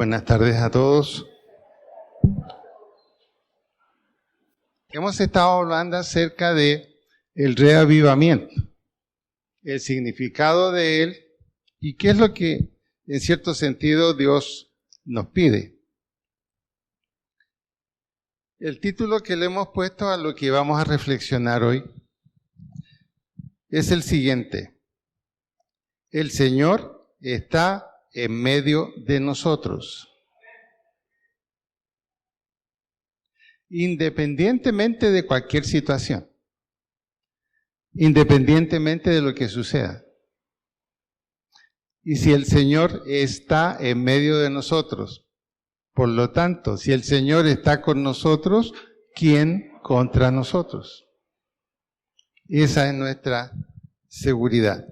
Buenas tardes a todos. Hemos estado hablando acerca de el reavivamiento, el significado de él y qué es lo que, en cierto sentido, Dios nos pide. El título que le hemos puesto a lo que vamos a reflexionar hoy es el siguiente: el Señor está en medio de nosotros. Independientemente de cualquier situación, independientemente de lo que suceda. Y si el Señor está en medio de nosotros, por lo tanto, si el Señor está con nosotros, ¿quién contra nosotros? Esa es nuestra seguridad.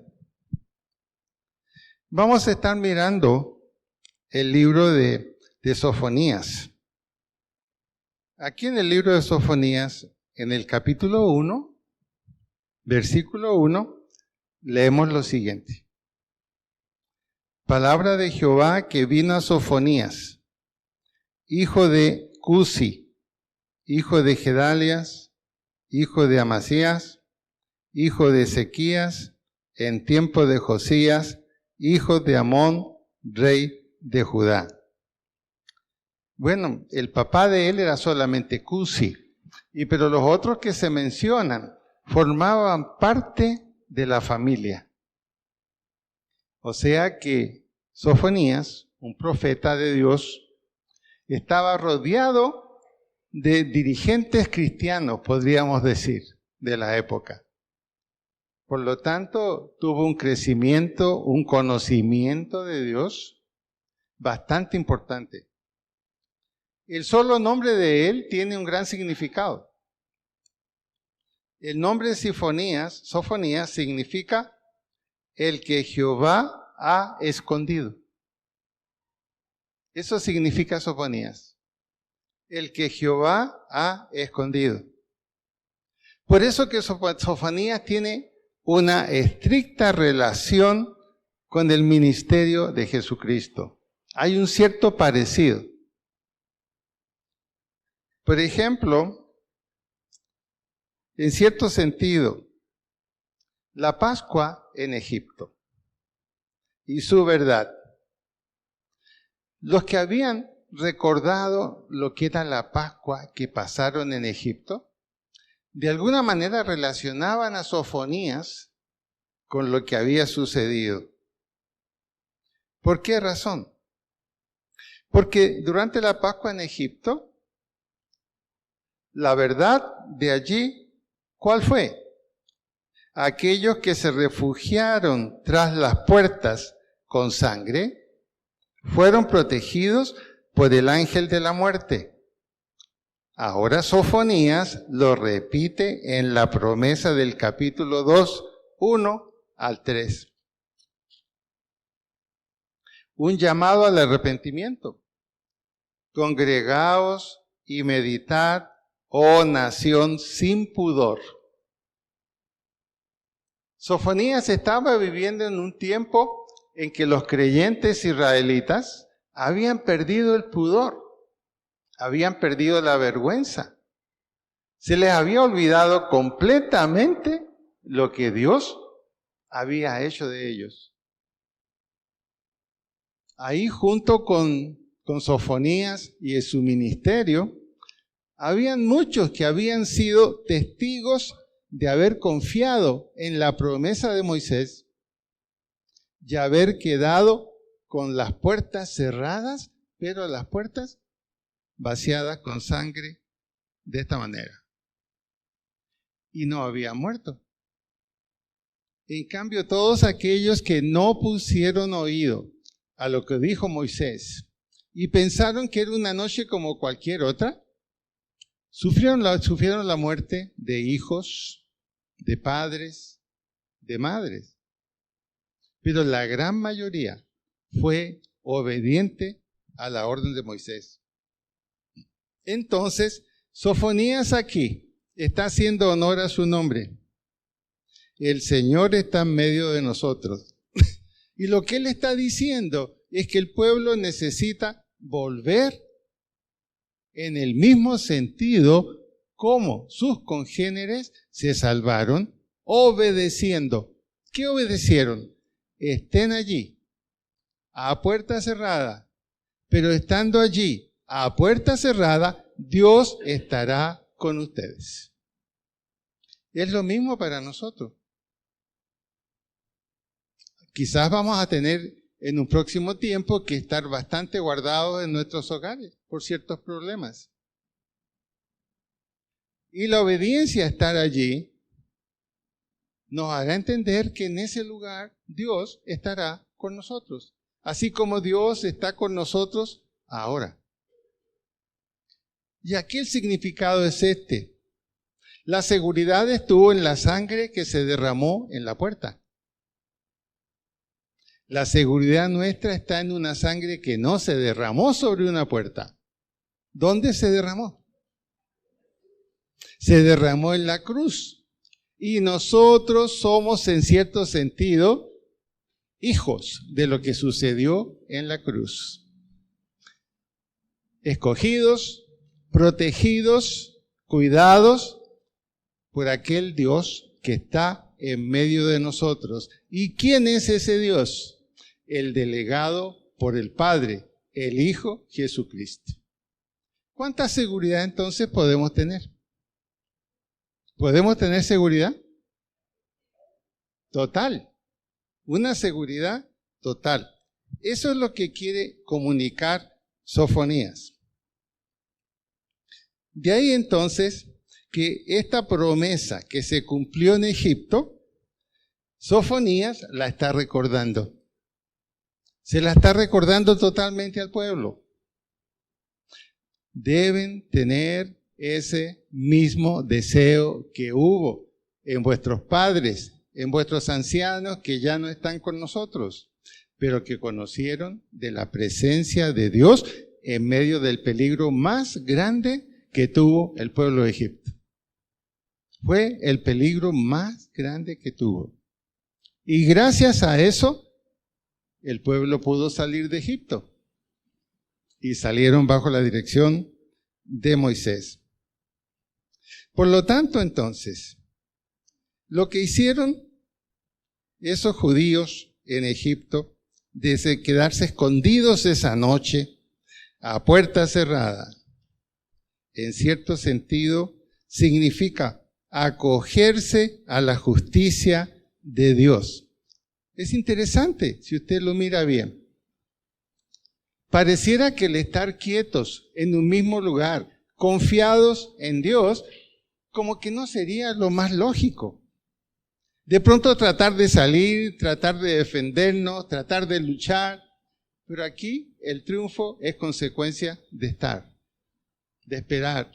Vamos a estar mirando el libro de Sofonías. Aquí en el libro de Sofonías, en el capítulo 1, versículo 1, leemos lo siguiente. Palabra de Jehová que vino a Sofonías, hijo de Cusi, hijo de Gedalias, hijo de Amasías, hijo de Ezequías, en tiempo de Josías, hijo de Amón, rey de Judá. Bueno, el papá de él era solamente Cusi, pero los otros que se mencionan formaban parte de la familia. O sea que Sofonías, un profeta de Dios, estaba rodeado de dirigentes cristianos, podríamos decir, de la época. Por lo tanto, tuvo un crecimiento, un conocimiento de Dios bastante importante. El solo nombre de él tiene un gran significado. El nombre de Sofonías, significa el que Jehová ha escondido. Eso significa Sofonías. El que Jehová ha escondido. Por eso que Sofonías tiene una estricta relación con el ministerio de Jesucristo. Hay un cierto parecido. Por ejemplo, en cierto sentido, la Pascua en Egipto y su verdad. Los que habían recordado lo que era la Pascua que pasaron en Egipto, de alguna manera relacionaban a Sofonías con lo que había sucedido. ¿Por qué razón? Porque durante la Pascua en Egipto, la verdad de allí, ¿cuál fue? Aquellos que se refugiaron tras las puertas con sangre fueron protegidos por el ángel de la muerte. Ahora Sofonías lo repite en la promesa del capítulo 2, 1 al 3. Un llamado al arrepentimiento. Congregaos y meditad, oh nación sin pudor. Sofonías estaba viviendo en un tiempo en que los creyentes israelitas habían perdido el pudor, habían perdido la vergüenza. Se les había olvidado completamente lo que Dios había hecho de ellos. Ahí junto con Sofonías y en su ministerio, habían muchos que habían sido testigos de haber confiado en la promesa de Moisés y haber quedado con las puertas cerradas, pero las puertas vaciadas con sangre de esta manera. Y no habían muerto. En cambio, todos aquellos que no pusieron oído a lo que dijo Moisés y pensaron que era una noche como cualquier otra, sufrieron la muerte de hijos, de padres, de madres. Pero la gran mayoría fue obediente a la orden de Moisés. Entonces, Sofonías aquí está haciendo honor a su nombre. El Señor está en medio de nosotros. Y lo que él está diciendo es que el pueblo necesita volver en el mismo sentido como sus congéneres se salvaron obedeciendo. ¿Qué obedecieron? Estén allí, a puerta cerrada, pero estando allí, a puerta cerrada, Dios estará con ustedes. Es lo mismo para nosotros. Quizás vamos a tener en un próximo tiempo que estar bastante guardados en nuestros hogares por ciertos problemas. Y la obediencia a estar allí nos hará entender que en ese lugar Dios estará con nosotros, así como Dios está con nosotros ahora. Y aquí el significado es este. La seguridad estuvo en la sangre que se derramó en la puerta. La seguridad nuestra está en una sangre que no se derramó sobre una puerta. ¿Dónde se derramó? Se derramó en la cruz. Y nosotros somos, en cierto sentido, hijos de lo que sucedió en la cruz. Escogidos, protegidos, cuidados por aquel Dios que está en medio de nosotros. ¿Y quién es ese Dios? El delegado por el Padre, el Hijo Jesucristo. ¿Cuánta seguridad entonces podemos tener? ¿Podemos tener seguridad? Total. Una seguridad total. Eso es lo que quiere comunicar Sofonías. De ahí entonces que esta promesa que se cumplió en Egipto, Sofonías la está recordando. Se la está recordando totalmente al pueblo. Deben tener ese mismo deseo que hubo en vuestros padres, en vuestros ancianos que ya no están con nosotros, pero que conocieron de la presencia de Dios en medio del peligro más grande que tuvo el pueblo de Egipto. Fue el peligro más grande que tuvo. Y gracias a eso, el pueblo pudo salir de Egipto. Y salieron bajo la dirección de Moisés. Por lo tanto, entonces, lo que hicieron esos judíos en Egipto, desde quedarse escondidos esa noche, a puerta cerrada, en cierto sentido, significa acogerse a la justicia de Dios. Es interesante si usted lo mira bien. Pareciera que el estar quietos en un mismo lugar, confiados en Dios, como que no sería lo más lógico. De pronto tratar de salir, tratar de defendernos, tratar de luchar, pero aquí el triunfo es consecuencia de estar, de esperar,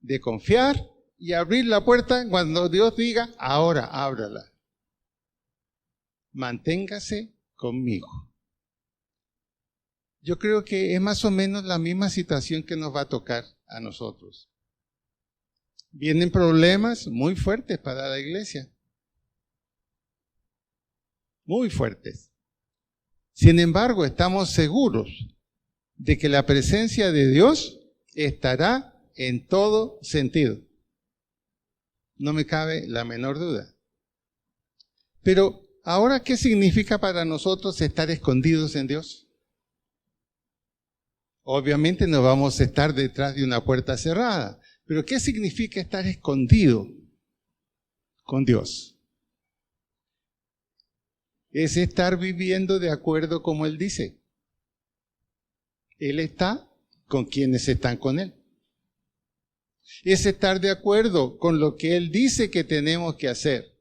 de confiar y abrir la puerta cuando Dios diga, ahora ábrala. Manténgase conmigo. Yo creo que es más o menos la misma situación que nos va a tocar a nosotros. Vienen problemas muy fuertes para la iglesia. Muy fuertes. Sin embargo, estamos seguros de que la presencia de Dios estará en todo sentido. No me cabe la menor duda. Pero, ¿ahora qué significa para nosotros estar escondidos en Dios? Obviamente no vamos a estar detrás de una puerta cerrada. Pero ¿qué significa estar escondido con Dios? Es estar viviendo de acuerdo como Él dice. Él está con quienes están con Él. Es estar de acuerdo con lo que Él dice que tenemos que hacer.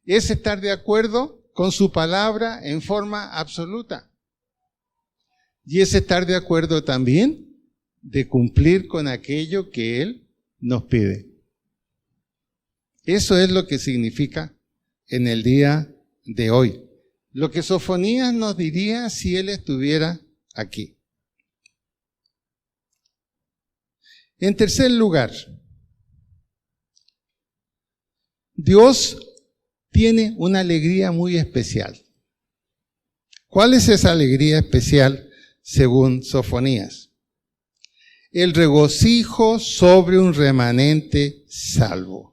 Es estar de acuerdo con su palabra en forma absoluta. Y es estar de acuerdo también de cumplir con aquello que Él nos pide. Eso es lo que significa en el día de hoy. Lo que Sofonías nos diría si Él estuviera aquí. En tercer lugar, Dios tiene una alegría muy especial. ¿Cuál es esa alegría especial según Sofonías. El regocijo sobre un remanente salvo.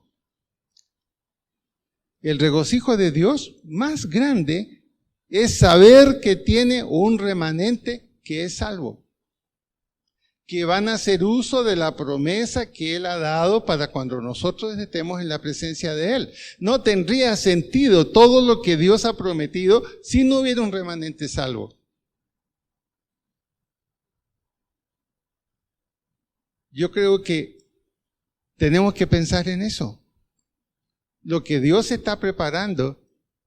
El regocijo de Dios más grande es saber que tiene un remanente que es salvo, que van a hacer uso de la promesa que Él ha dado para cuando nosotros estemos en la presencia de Él. No tendría sentido todo lo que Dios ha prometido si no hubiera un remanente salvo. Yo creo que tenemos que pensar en eso. Lo que Dios está preparando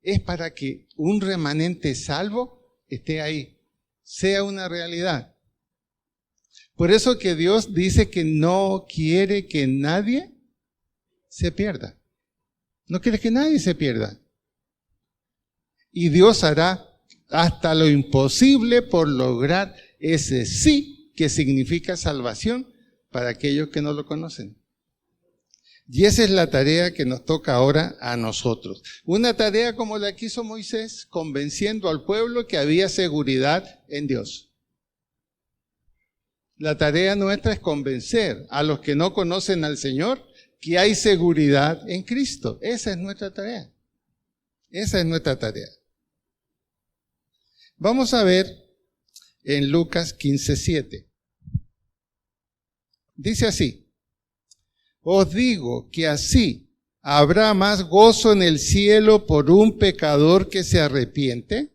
es para que un remanente salvo esté ahí, sea una realidad. Por eso que Dios dice que no quiere que nadie se pierda. No quiere que nadie se pierda. Y Dios hará hasta lo imposible por lograr ese sí que significa salvación para aquellos que no lo conocen. Y esa es la tarea que nos toca ahora a nosotros. Una tarea como la que hizo Moisés, convenciendo al pueblo que había seguridad en Dios. La tarea nuestra es convencer a los que no conocen al Señor que hay seguridad en Cristo. Esa es nuestra tarea. Esa es nuestra tarea. Vamos a ver en Lucas 15:7. Dice así: os digo que así habrá más gozo en el cielo por un pecador que se arrepiente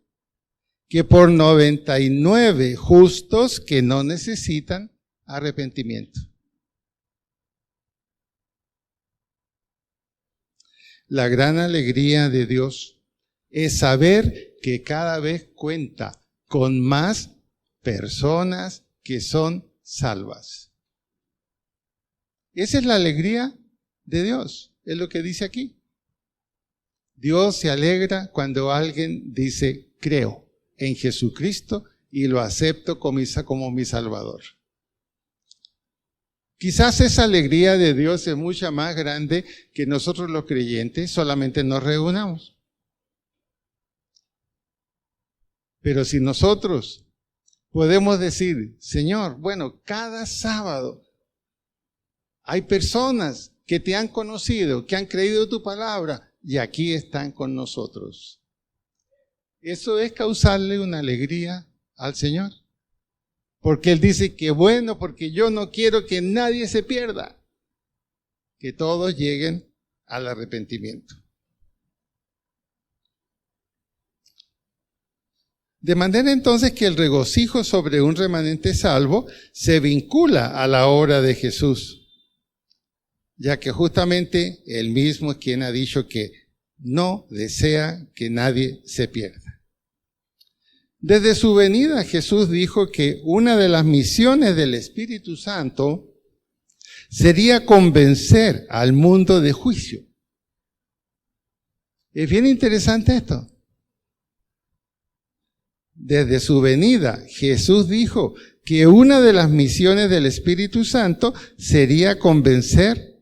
que por 99 justos que no necesitan arrepentimiento. La gran alegría de Dios es saber que cada vez cuenta con más personas que son salvas. Esa es la alegría de Dios, es lo que dice aquí. Dios se alegra cuando alguien dice, creo en Jesucristo y lo acepto como mi Salvador. Quizás esa alegría de Dios es mucha más grande que nosotros los creyentes solamente nos reunamos. Pero si nosotros podemos decir, Señor, bueno, cada sábado hay personas que te han conocido, que han creído tu palabra y aquí están con nosotros. Eso es causarle una alegría al Señor. Porque Él dice que bueno, porque yo no quiero que nadie se pierda, que todos lleguen al arrepentimiento. De manera entonces que el regocijo sobre un remanente salvo se vincula a la obra de Jesús, ya que justamente Él mismo es quien ha dicho que no desea que nadie se pierda. Desde su venida, Jesús dijo que una de las misiones del Espíritu Santo sería convencer al mundo de juicio. Es bien interesante esto. Desde su venida, Jesús dijo que una de las misiones del Espíritu Santo sería convencer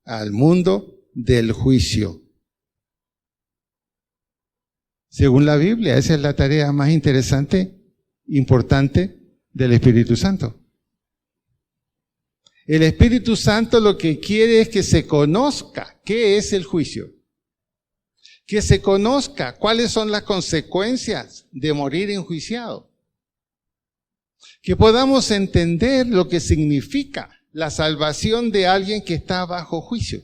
al mundo del juicio. Según la Biblia, esa es la tarea más interesante, importante del Espíritu Santo. El Espíritu Santo lo que quiere es que se conozca qué es el juicio. Que se conozca cuáles son las consecuencias de morir enjuiciado. Que podamos entender lo que significa la salvación de alguien que está bajo juicio.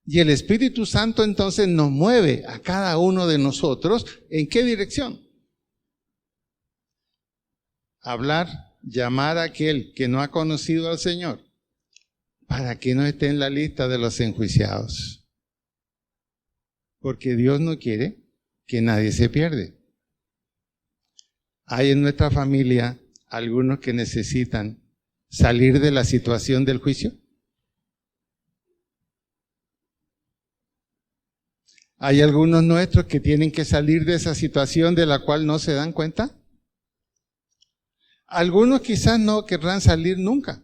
Y el Espíritu Santo entonces nos mueve a cada uno de nosotros. ¿En qué dirección? Hablar, llamar a aquel que no ha conocido al Señor para que no esté en la lista de los enjuiciados. Porque Dios no quiere que nadie se pierda. Hay en nuestra familia algunos que necesitan salir de la situación del juicio. Hay algunos nuestros que tienen que salir de esa situación de la cual no se dan cuenta. Algunos quizás no querrán salir nunca.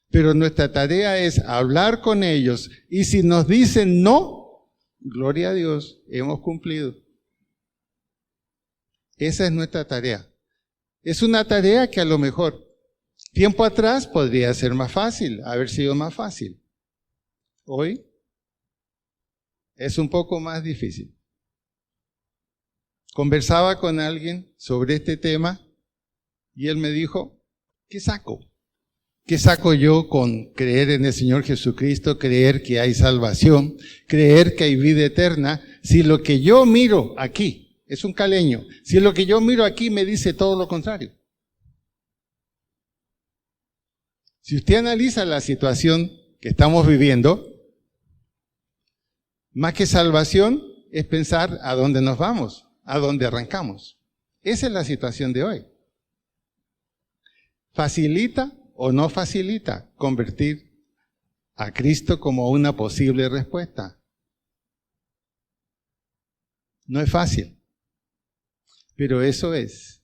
Pero nuestra tarea es hablar con ellos y si nos dicen no, gloria a Dios, hemos cumplido. Esa es nuestra tarea. Es una tarea que a lo mejor tiempo atrás podría ser más fácil, haber sido más fácil. Hoy es un poco más difícil. Conversaba con alguien sobre este tema y él me dijo, ¿qué saco? ¿Qué saco yo con creer en el Señor Jesucristo, creer que hay salvación, creer que hay vida eterna, si lo que yo miro aquí es un caleño, si lo que yo miro aquí me dice todo lo contrario? Si usted analiza la situación que estamos viviendo, más que salvación es pensar a dónde nos vamos, a dónde arrancamos. Esa es la situación de hoy. ¿Facilita o no facilita convertir a Cristo como una posible respuesta? No es fácil, pero eso es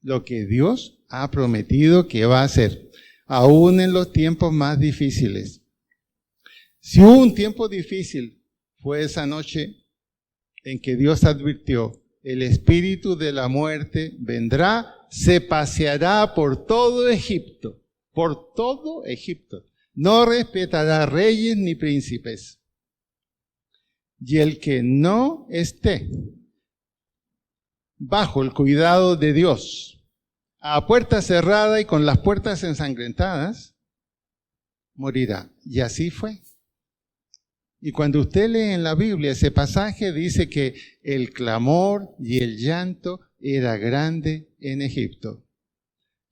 lo que Dios ha prometido que va a hacer, aún en los tiempos más difíciles. Si hubo un tiempo difícil, fue esa noche en que Dios advirtió, el espíritu de la muerte vendrá, se paseará por todo Egipto, no respetará reyes ni príncipes. Y el que no esté bajo el cuidado de Dios, a puerta cerrada y con las puertas ensangrentadas, morirá. Y así fue. Y cuando usted lee en la Biblia ese pasaje, dice que el clamor y el llanto era grande en Egipto.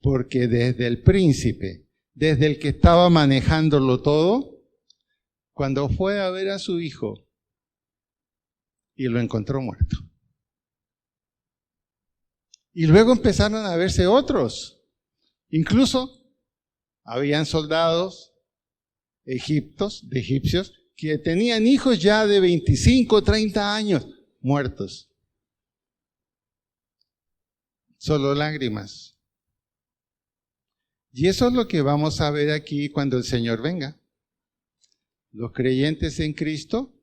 Porque desde el príncipe, desde el que estaba manejándolo todo, cuando fue a ver a su hijo y lo encontró muerto. Y luego empezaron a verse otros. Incluso habían soldados egipcios, que tenían hijos ya de 25, 30 años, muertos. Solo lágrimas. Y eso es lo que vamos a ver aquí cuando el Señor venga. Los creyentes en Cristo,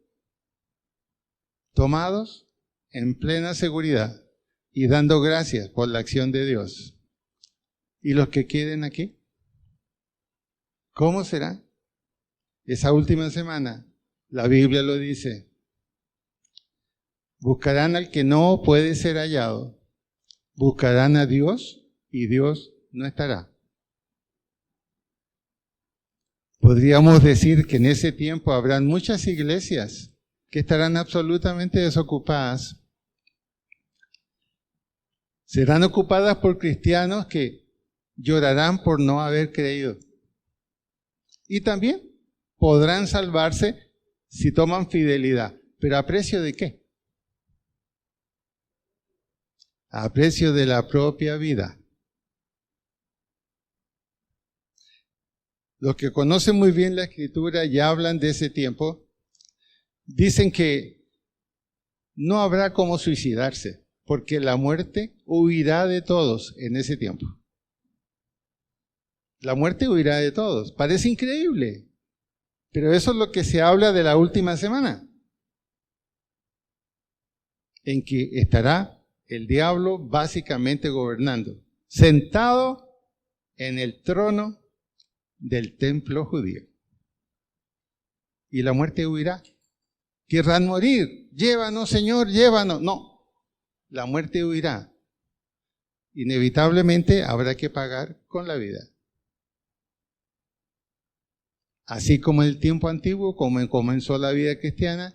tomados en plena seguridad y dando gracias por la acción de Dios. ¿Y los que queden aquí? ¿Cómo será? Esa última semana, la Biblia lo dice, buscarán al que no puede ser hallado, buscarán a Dios y Dios no estará. Podríamos decir que en ese tiempo habrán muchas iglesias que estarán absolutamente desocupadas. Serán ocupadas por cristianos que llorarán por no haber creído. Y también podrán salvarse si toman fidelidad. ¿Pero a precio de qué? A precio de la propia vida. Los que conocen muy bien la Escritura y hablan de ese tiempo, dicen que no habrá cómo suicidarse, porque la muerte huirá de todos en ese tiempo. La muerte huirá de todos. Parece increíble. Pero eso es lo que se habla de la última semana, en que estará el diablo básicamente gobernando, sentado en el trono del templo judío. Y la muerte huirá. Querrán morir. Llévanos, Señor, llévanos. No, la muerte huirá. Inevitablemente habrá que pagar con la vida. Así como en el tiempo antiguo, como comenzó la vida cristiana,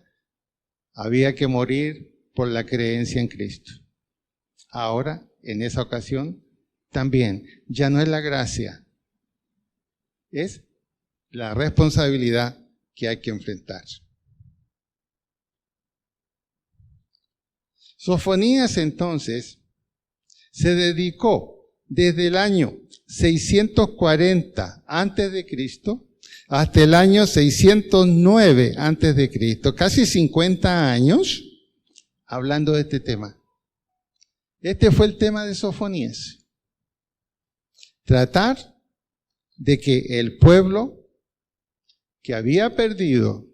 había que morir por la creencia en Cristo. Ahora, en esa ocasión, también, ya no es la gracia, es la responsabilidad que hay que enfrentar. Sofonías, entonces, se dedicó desde el año 640 a.C., hasta el año 609 antes de Cristo, casi 50 años hablando de este tema. Este fue el tema de Sofonías. Tratar de que el pueblo que había perdido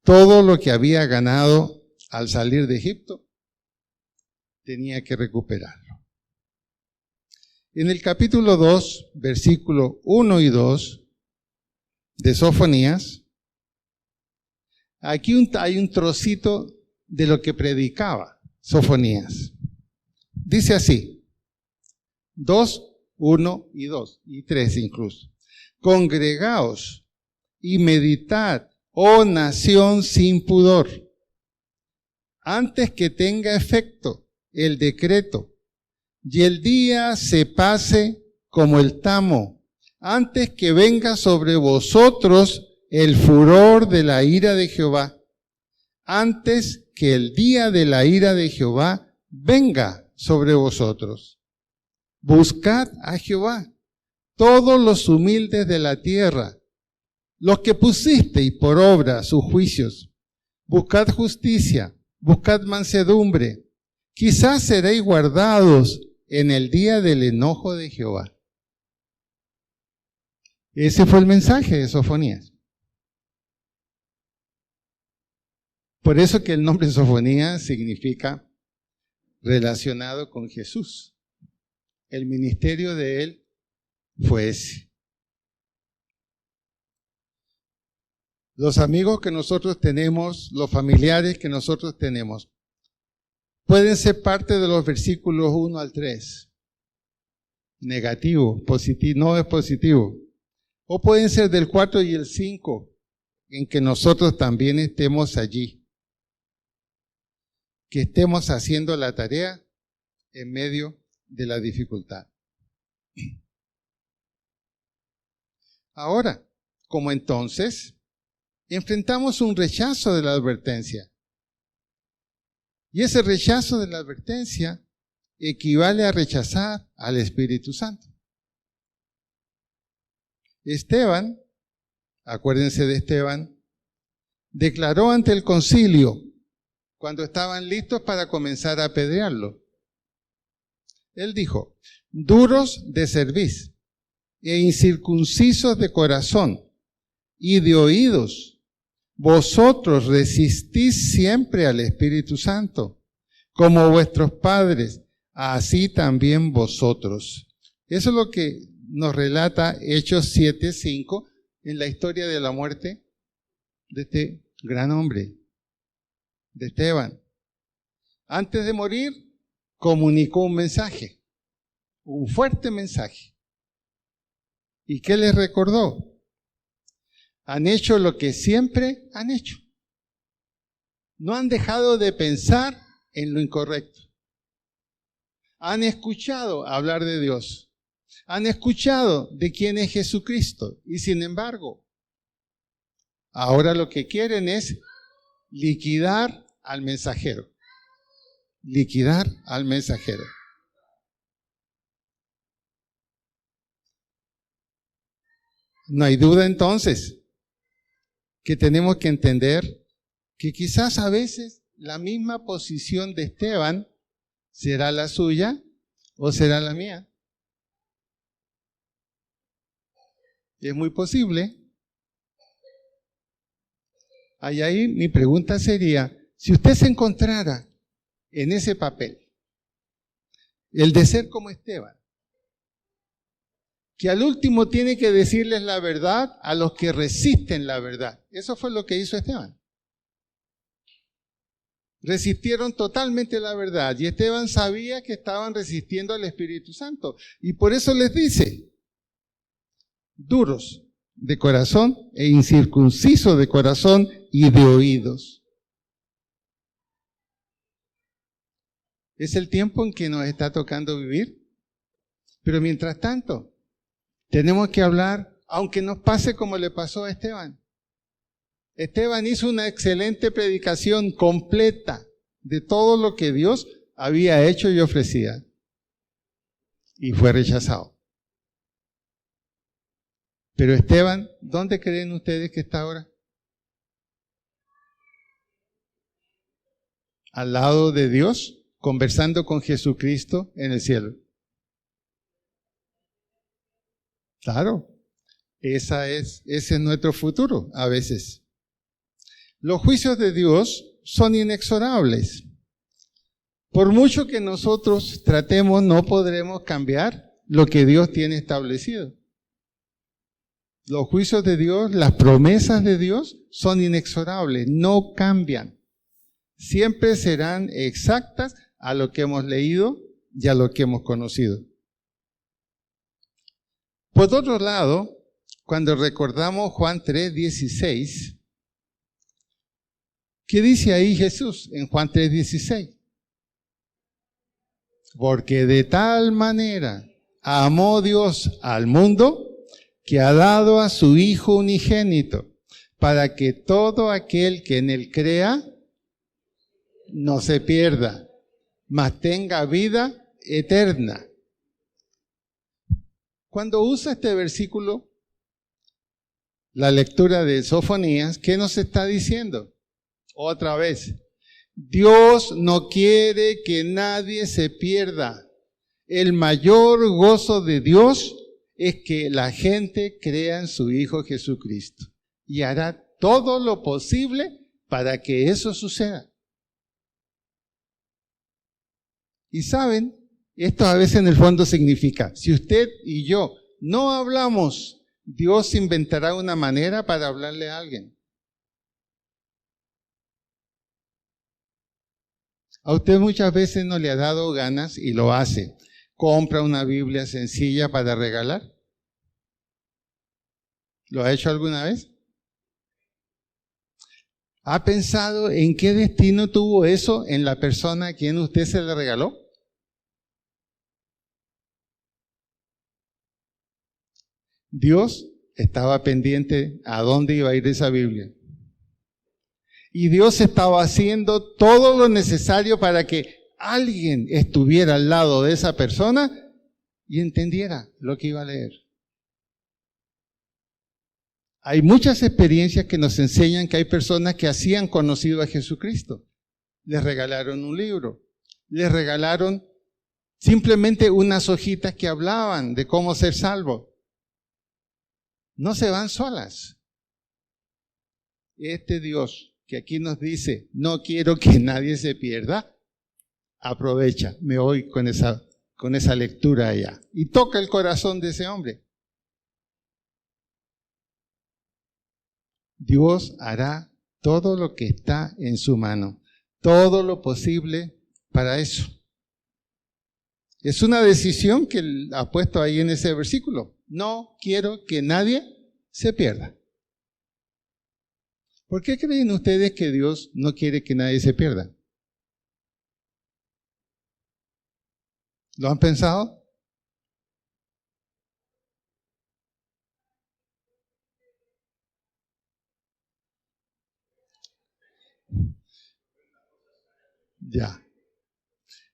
todo lo que había ganado al salir de Egipto, tenía que recuperarlo. En el capítulo 2, versículo 1 y 2 de Sofonías, aquí hay un trocito de lo que predicaba Sofonías. Dice así, 2, 1 y 2, y 3 incluso. Congregaos y meditad, oh nación sin pudor, antes que tenga efecto el decreto y el día se pase como el tamo, antes que venga sobre vosotros el furor de la ira de Jehová, antes que el día de la ira de Jehová venga sobre vosotros. Buscad a Jehová, todos los humildes de la tierra, los que pusisteis por obra sus juicios. Buscad justicia, buscad mansedumbre, quizás seréis guardados en el día del enojo de Jehová. Ese fue el mensaje de Sofonías. Por eso que el nombre Sofonías significa relacionado con Jesús. El ministerio de él fue ese. Los amigos que nosotros tenemos, los familiares que nosotros tenemos, pueden ser parte de los versículos 1 al 3. Negativo, positivo, no es positivo. O pueden ser del 4 y el 5, en que nosotros también estemos allí. Que estemos haciendo la tarea en medio de la dificultad. Ahora, como entonces, enfrentamos un rechazo de la advertencia. Y ese rechazo de la advertencia equivale a rechazar al Espíritu Santo. Esteban, acuérdense de Esteban, declaró ante el concilio cuando estaban listos para comenzar a apedrearlo. Él dijo, duros de cerviz e incircuncisos de corazón y de oídos, vosotros resistís siempre al Espíritu Santo, como vuestros padres, así también vosotros. Eso es lo que nos relata Hechos 7:5 en la historia de la muerte de este gran hombre, de Esteban. Antes de morir, comunicó un mensaje, un fuerte mensaje. ¿Y qué les recordó? Han hecho lo que siempre han hecho. No han dejado de pensar en lo incorrecto. Han escuchado hablar de Dios. Han escuchado de quién es Jesucristo. Y sin embargo, ahora lo que quieren es liquidar al mensajero. Liquidar al mensajero. No hay duda entonces que tenemos que entender que quizás a veces la misma posición de Esteban será la suya o será la mía. Es muy posible. Ahí mi pregunta sería, si usted se encontrara en ese papel, el de ser como Esteban, que al último tiene que decirles la verdad a los que resisten la verdad. Eso fue lo que hizo Esteban. Resistieron totalmente la verdad y Esteban sabía que estaban resistiendo al Espíritu Santo. Y por eso les dice, duros de corazón e incircuncisos de corazón y de oídos. Es el tiempo en que nos está tocando vivir. Pero mientras tanto, tenemos que hablar, aunque nos pase como le pasó a Esteban. Esteban hizo una excelente predicación completa de todo lo que Dios había hecho y ofrecía. Y fue rechazado. Pero Esteban, ¿dónde creen ustedes que está ahora? Al lado de Dios, conversando con Jesucristo en el cielo. Claro, ese es nuestro futuro a veces. Los juicios de Dios son inexorables. Por mucho que nosotros tratemos, no podremos cambiar lo que Dios tiene establecido. Los juicios de Dios, las promesas de Dios son inexorables, no cambian. Siempre serán exactas a lo que hemos leído y a lo que hemos conocido. Por otro lado, cuando recordamos Juan 3:16, ¿qué dice ahí Jesús en Juan 3:16? Porque de tal manera amó Dios al mundo que ha dado a su Hijo unigénito, para que todo aquel que en él crea no se pierda, mas tenga vida eterna. Cuando usa este versículo, la lectura de Sofonías, ¿qué nos está diciendo? Otra vez, Dios no quiere que nadie se pierda. El mayor gozo de Dios es que la gente crea en su Hijo Jesucristo y hará todo lo posible para que eso suceda. Y saben, esto a veces en el fondo significa, si usted y yo no hablamos, Dios inventará una manera para hablarle a alguien. A usted muchas veces no le ha dado ganas y lo hace. Compra una Biblia sencilla para regalar. ¿Lo ha hecho alguna vez? ¿Ha pensado en qué destino tuvo eso en la persona a quien usted se le regaló? Dios estaba pendiente a dónde iba a ir esa Biblia. Y Dios estaba haciendo todo lo necesario para que alguien estuviera al lado de esa persona y entendiera lo que iba a leer. Hay muchas experiencias que nos enseñan que hay personas que así han conocido a Jesucristo. Les regalaron un libro, les regalaron simplemente unas hojitas que hablaban de cómo ser salvo. No se van solas. Este Dios que aquí nos dice, no quiero que nadie se pierda, aprovecha, me voy con esa lectura allá. Y toca el corazón de ese hombre. Dios hará todo lo que está en su mano, todo lo posible para eso. Es una decisión que él ha puesto ahí en ese versículo. No quiero que nadie se pierda. ¿Por qué creen ustedes que Dios no quiere que nadie se pierda? ¿Lo han pensado? Ya.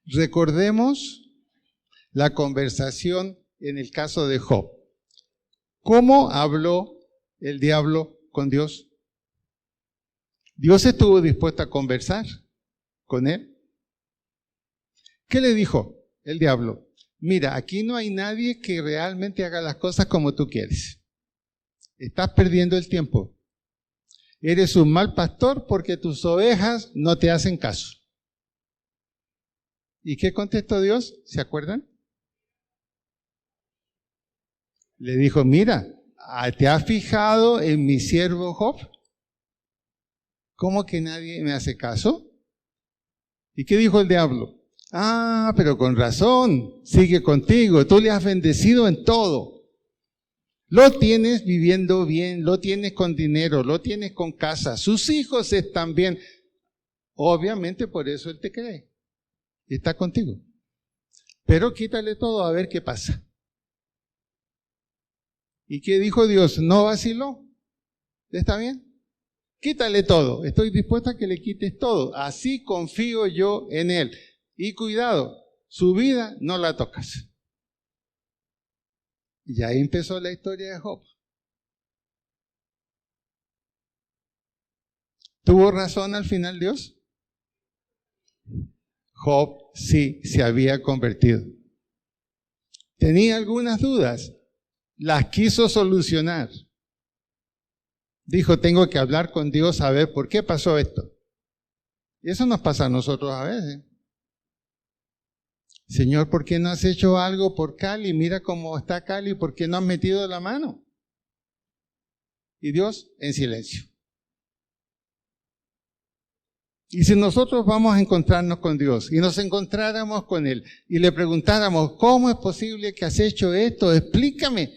Recordemos la conversación en el caso de Job. ¿Cómo habló el diablo con Dios? Dios estuvo dispuesto a conversar con él. ¿Qué le dijo el diablo? Mira, aquí no hay nadie que realmente haga las cosas como tú quieres. Estás perdiendo el tiempo. Eres un mal pastor porque tus ovejas no te hacen caso. ¿Y qué contestó Dios? ¿Se acuerdan? Le dijo, mira, ¿te has fijado en mi siervo Job? ¿Cómo que nadie me hace caso? ¿Y qué dijo el diablo? Ah, pero con razón, sigue contigo, tú le has bendecido en todo. Lo tienes viviendo bien, lo tienes con dinero, lo tienes con casa, sus hijos están bien. Obviamente por eso él te cree, está contigo. Pero quítale todo a ver qué pasa. ¿Y qué dijo Dios? No vaciló. ¿Está bien? Quítale todo. Estoy dispuesto a que le quites todo. Así confío yo en él. Y cuidado, su vida no la tocas. Y ahí empezó la historia de Job. ¿Tuvo razón al final Dios? Job sí se había convertido. Tenía algunas dudas. Las quiso solucionar. Dijo, tengo que hablar con Dios a ver por qué pasó esto. Y eso nos pasa a nosotros a veces. Señor, ¿por qué no has hecho algo por Cali? Mira cómo está Cali, ¿por qué no has metido la mano? Y Dios en silencio. Y si nosotros vamos a encontrarnos con Dios y nos encontráramos con Él y le preguntáramos, ¿cómo es posible que has hecho esto? Explícame.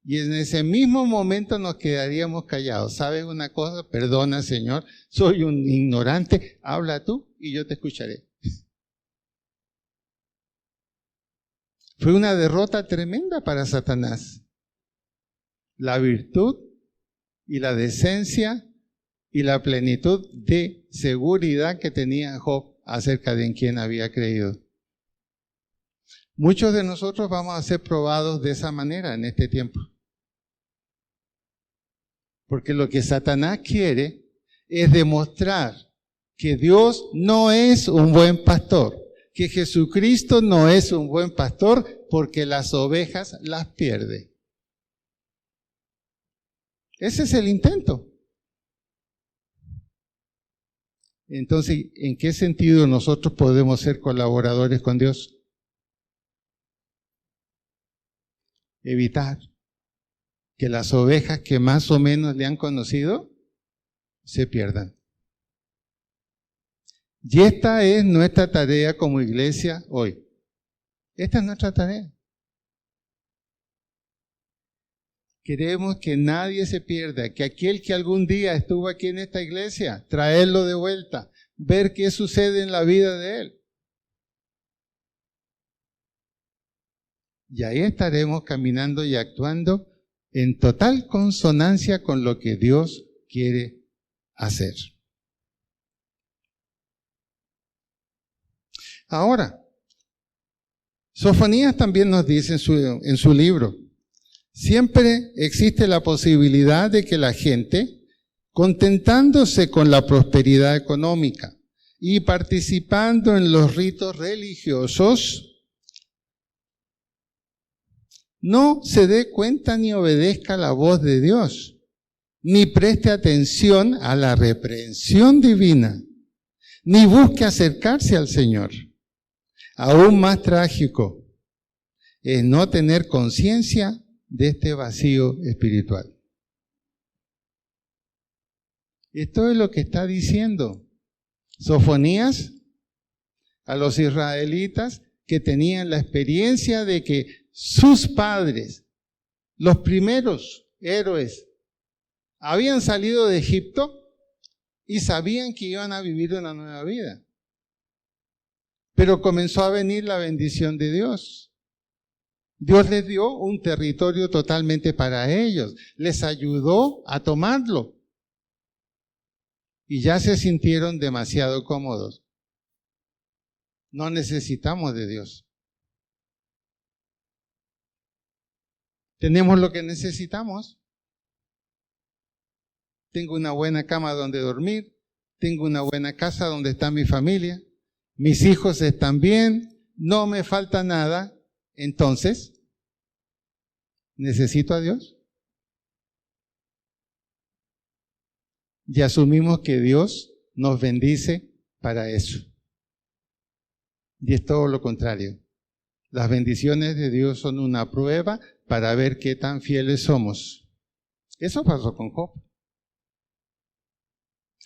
Y en ese mismo momento nos quedaríamos callados. ¿Sabes una cosa? Perdona, Señor, soy un ignorante. Habla tú y yo te escucharé. Fue una derrota tremenda para Satanás. La virtud y la decencia y la plenitud de seguridad que tenía Job acerca de en quién había creído. Muchos de nosotros vamos a ser probados de esa manera en este tiempo. Porque lo que Satanás quiere es demostrar que Dios no es un buen pastor, que Jesucristo no es un buen pastor porque las ovejas las pierde. Ese es el intento. Entonces, ¿en qué sentido nosotros podemos ser colaboradores con Dios? Evitar que las ovejas que más o menos le han conocido se pierdan. Y esta es nuestra tarea como iglesia hoy. Esta es nuestra tarea. Queremos que nadie se pierda, que aquel que algún día estuvo aquí en esta iglesia, traerlo de vuelta, ver qué sucede en la vida de él. Y ahí estaremos caminando y actuando en total consonancia con lo que Dios quiere hacer. Ahora, Sofonías también nos dice en su libro, siempre existe la posibilidad de que la gente, contentándose con la prosperidad económica y participando en los ritos religiosos, no se dé cuenta ni obedezca la voz de Dios, ni preste atención a la reprensión divina, ni busque acercarse al Señor. Aún más trágico es no tener conciencia de este vacío espiritual. Esto es lo que está diciendo Sofonías a los israelitas que tenían la experiencia de que sus padres, los primeros héroes, habían salido de Egipto y sabían que iban a vivir una nueva vida. Pero comenzó a venir la bendición de Dios. Dios les dio un territorio totalmente para ellos. Les ayudó a tomarlo. Y ya se sintieron demasiado cómodos. No necesitamos de Dios. Tenemos lo que necesitamos. Tengo una buena cama donde dormir. Tengo una buena casa donde está mi familia. Mis hijos están bien. No me falta nada. Entonces, ¿necesito a Dios? Y asumimos que Dios nos bendice para eso. Y es todo lo contrario. Las bendiciones de Dios son una prueba para ver qué tan fieles somos. Eso pasó con Job.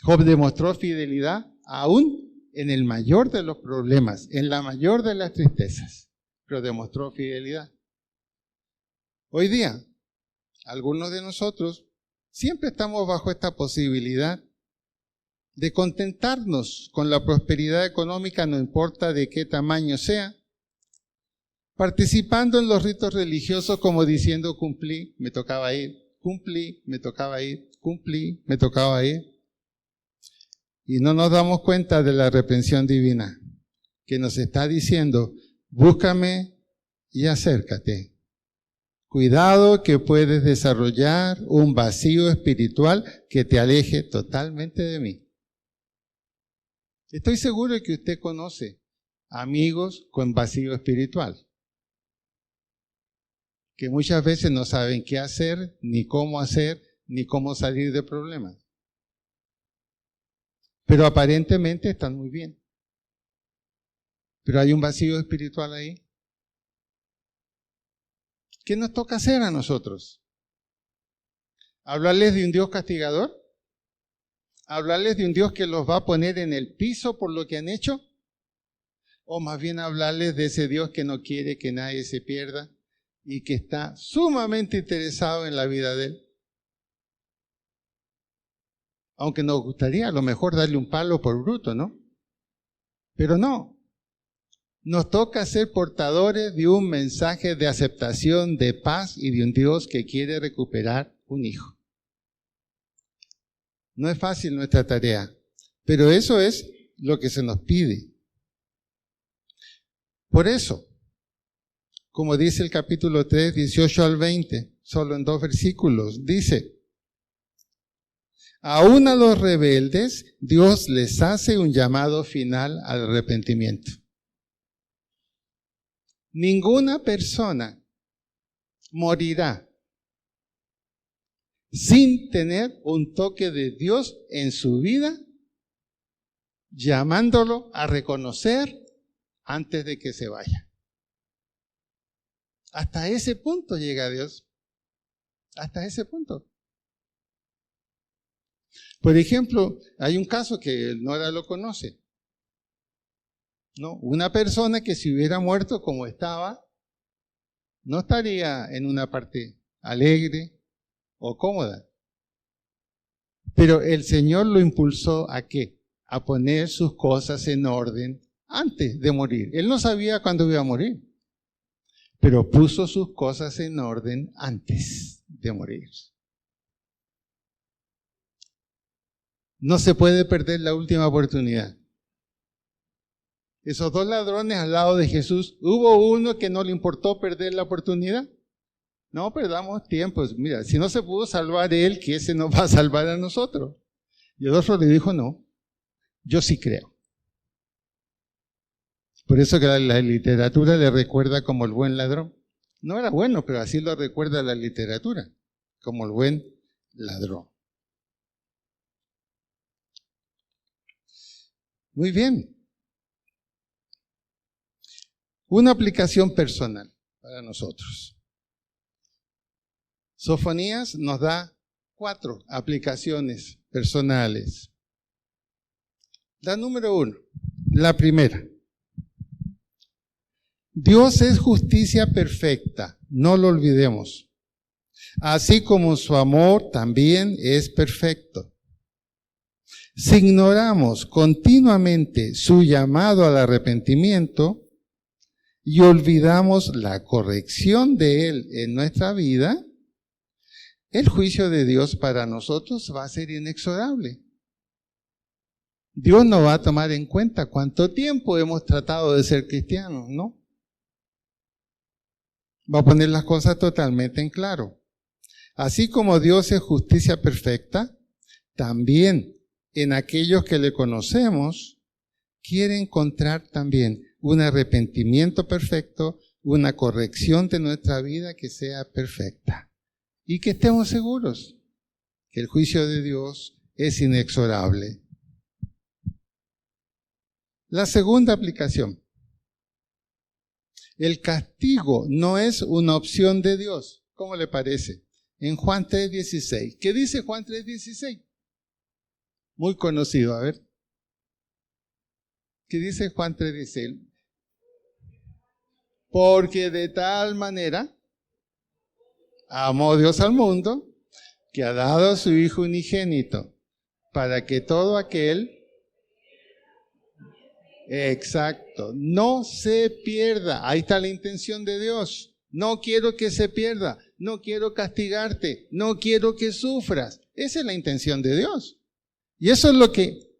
Job demostró fidelidad aún en el mayor de los problemas, en la mayor de las tristezas, pero demostró fidelidad. Hoy día, algunos de nosotros siempre estamos bajo esta posibilidad de contentarnos con la prosperidad económica, no importa de qué tamaño sea, participando en los ritos religiosos como diciendo cumplí, me tocaba ir, cumplí, me tocaba ir, cumplí, me tocaba ir. Y no nos damos cuenta de la reprensión divina que nos está diciendo, búscame y acércate. Cuidado que puedes desarrollar un vacío espiritual que te aleje totalmente de mí. Estoy seguro de que usted conoce amigos con vacío espiritual, que muchas veces no saben qué hacer, ni cómo salir de problemas. Pero aparentemente están muy bien. pero hay un vacío espiritual ahí. ¿Qué nos toca hacer a nosotros? ¿Hablarles de un Dios castigador? ¿Hablarles de un Dios que los va a poner en el piso por lo que han hecho? ¿O más bien hablarles de ese Dios que no quiere que nadie se pierda y que está sumamente interesado en la vida de él? Aunque nos gustaría a lo mejor darle un palo por bruto, ¿no? Pero no. Nos toca ser portadores de un mensaje de aceptación, de paz y de un Dios que quiere recuperar un hijo. No es fácil nuestra tarea, pero eso es lo que se nos pide. Por eso, como dice el capítulo 3, 18 al 20, solo en 2 versículos, dice: aún a los rebeldes, Dios les hace un llamado final al arrepentimiento. Ninguna persona morirá sin tener un toque de Dios en su vida, llamándolo a reconocer antes de que se vaya. Hasta ese punto llega Dios. Hasta ese punto. Por ejemplo, hay un caso que Nora lo conoce. ¿No? Una persona que si hubiera muerto como estaba, no estaría en una parte alegre o cómoda. Pero el Señor lo impulsó ¿a qué? A poner sus cosas en orden antes de morir. Él no sabía cuándo iba a morir, pero puso sus cosas en orden antes de morir. No se puede perder la última oportunidad. Esos 2 ladrones al lado de Jesús, ¿hubo uno que no le importó perder la oportunidad? No perdamos tiempo. Mira, si no se pudo salvar él, ¿qué se nos va a salvar a nosotros? Y el otro le dijo, no, yo sí creo. Por eso que la literatura le recuerda como el buen ladrón. No era bueno, pero así lo recuerda la literatura, como el buen ladrón. Muy bien. Una aplicación personal para nosotros. Sofonías nos da 4 aplicaciones personales. La número 1, la primera. Dios es justicia perfecta, no lo olvidemos. Así como su amor también es perfecto. Si ignoramos continuamente su llamado al arrepentimiento y olvidamos la corrección de Él en nuestra vida, el juicio de Dios para nosotros va a ser inexorable. Dios no va a tomar en cuenta cuánto tiempo hemos tratado de ser cristianos, ¿no? Va a poner las cosas totalmente en claro. Así como Dios es justicia perfecta, también en aquellos que le conocemos, quiere encontrar también un arrepentimiento perfecto, una corrección de nuestra vida que sea perfecta. Y que estemos seguros que el juicio de Dios es inexorable. La segunda aplicación. El castigo no es una opción de Dios. ¿Cómo le parece? En Juan 3:16. ¿Qué dice Juan 3:16? Muy conocido, a ver. ¿Qué dice Juan 3:16? Porque de tal manera amó Dios al mundo, que ha dado a su Hijo unigénito, para que todo aquel, exacto, no se pierda. Ahí está la intención de Dios. No quiero que se pierda, no quiero castigarte, no quiero que sufras. Esa es la intención de Dios. Y eso es lo que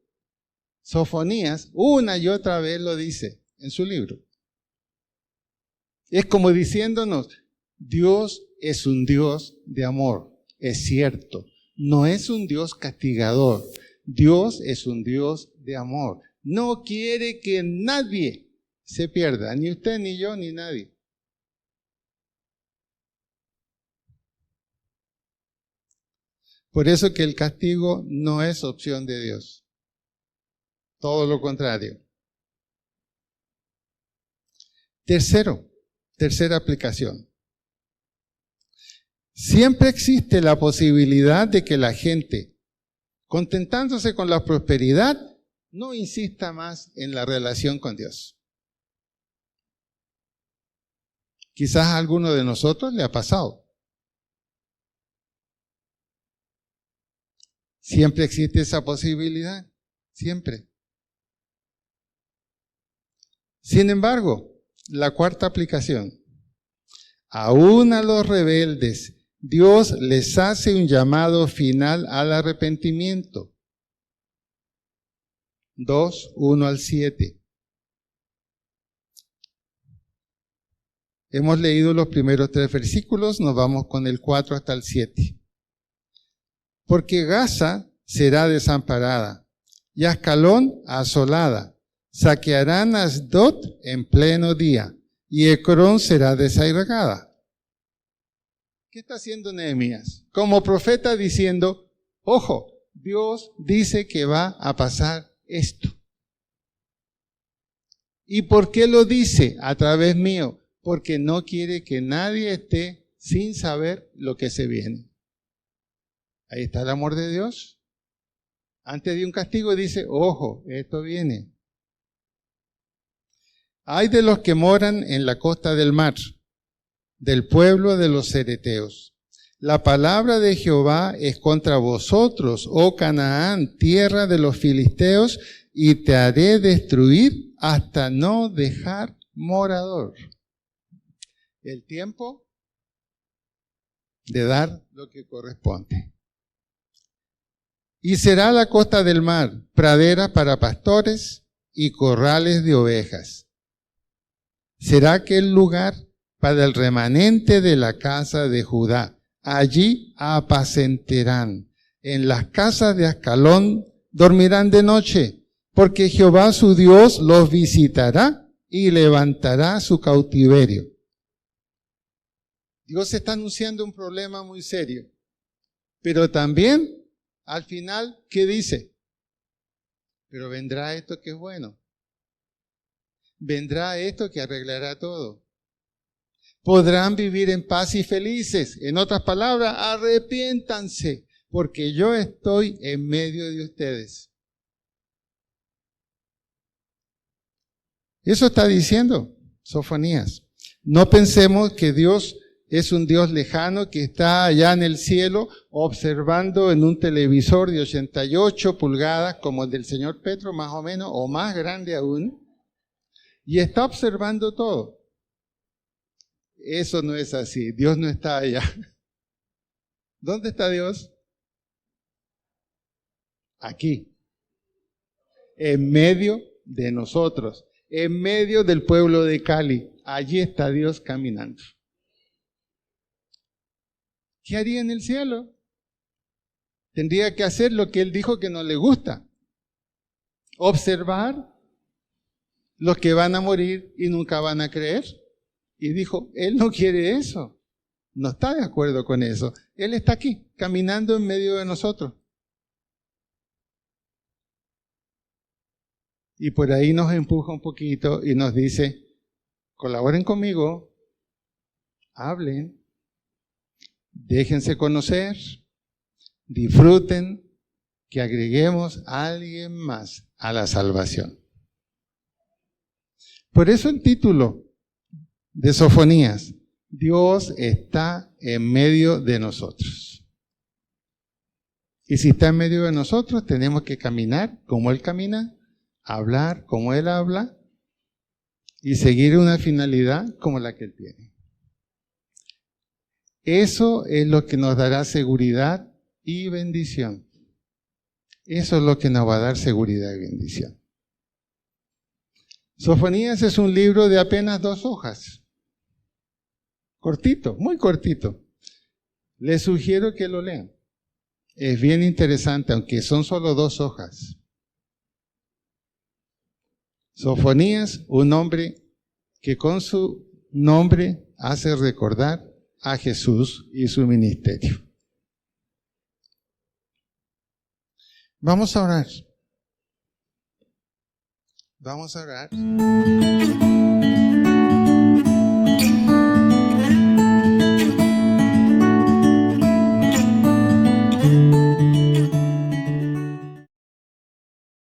Sofonías una y otra vez lo dice en su libro. Es como diciéndonos, Dios es un Dios de amor, es cierto. No es un Dios castigador. Dios es un Dios de amor. No quiere que nadie se pierda, ni usted, ni yo, ni nadie. Por eso que el castigo no es opción de Dios. Todo lo contrario. Tercera aplicación. Siempre existe la posibilidad de que la gente, contentándose con la prosperidad, no insista más en la relación con Dios. Quizás a alguno de nosotros le ha pasado. Siempre existe esa posibilidad, siempre. Sin embargo, la cuarta aplicación. Aún a los rebeldes, Dios les hace un llamado final al arrepentimiento. 2, 1 al 7. Hemos leído los primeros 3 versículos, nos vamos con el 4 hasta el 7. Porque Gaza será desamparada y Ascalón asolada. Saquearán a Asdod en pleno día y Ecrón será desarraigada. ¿Qué está haciendo Nehemías? Como profeta diciendo, ojo, Dios dice que va a pasar esto. ¿Y por qué lo dice a través mío? Porque no quiere que nadie esté sin saber lo que se viene. Ahí está el amor de Dios. Antes de un castigo dice, ojo, esto viene. Hay de los que moran en la costa del mar, del pueblo de los cereteos. La palabra de Jehová es contra vosotros, oh Canaán, tierra de los filisteos, y te haré destruir hasta no dejar morador. El tiempo de dar lo que corresponde. Y será la costa del mar, pradera para pastores y corrales de ovejas. Será aquel lugar para el remanente de la casa de Judá. Allí apacentarán. En las casas de Ascalón dormirán de noche, porque Jehová su Dios los visitará y levantará su cautiverio. Dios está anunciando un problema muy serio, pero también al final, ¿qué dice? Pero vendrá esto que es bueno. Vendrá esto que arreglará todo. Podrán vivir en paz y felices. En otras palabras, arrepiéntanse, porque yo estoy en medio de ustedes. Eso está diciendo Sofonías. No pensemos que Dios es un Dios lejano que está allá en el cielo observando en un televisor de 88 pulgadas, como el del señor Petro más o menos, o más grande aún, y está observando todo. Eso no es así. Dios no está allá. ¿Dónde está Dios? Aquí. En medio de nosotros. En medio del pueblo de Cali. Allí está Dios caminando. ¿Qué haría en el cielo? Tendría que hacer lo que Él dijo que no le gusta. Observar los que van a morir y nunca van a creer. Y dijo, Él no quiere eso. No está de acuerdo con eso. Él está aquí, caminando en medio de nosotros. Y por ahí nos empuja un poquito y nos dice, colaboren conmigo, hablen, déjense conocer, disfruten, que agreguemos a alguien más a la salvación. Por eso el título de Sofonías, Dios está en medio de nosotros. Y si está en medio de nosotros, tenemos que caminar como Él camina, hablar como Él habla y seguir una finalidad como la que Él tiene. Eso es lo que nos dará seguridad y bendición. Eso es lo que nos va a dar seguridad y bendición. Sofonías es un libro de apenas 2 hojas. Cortito, muy cortito. Les sugiero que lo lean. Es bien interesante, aunque son solo 2 hojas. Sofonías, un hombre que con su nombre hace recordar a Jesús y su ministerio. Vamos a orar. Vamos a orar.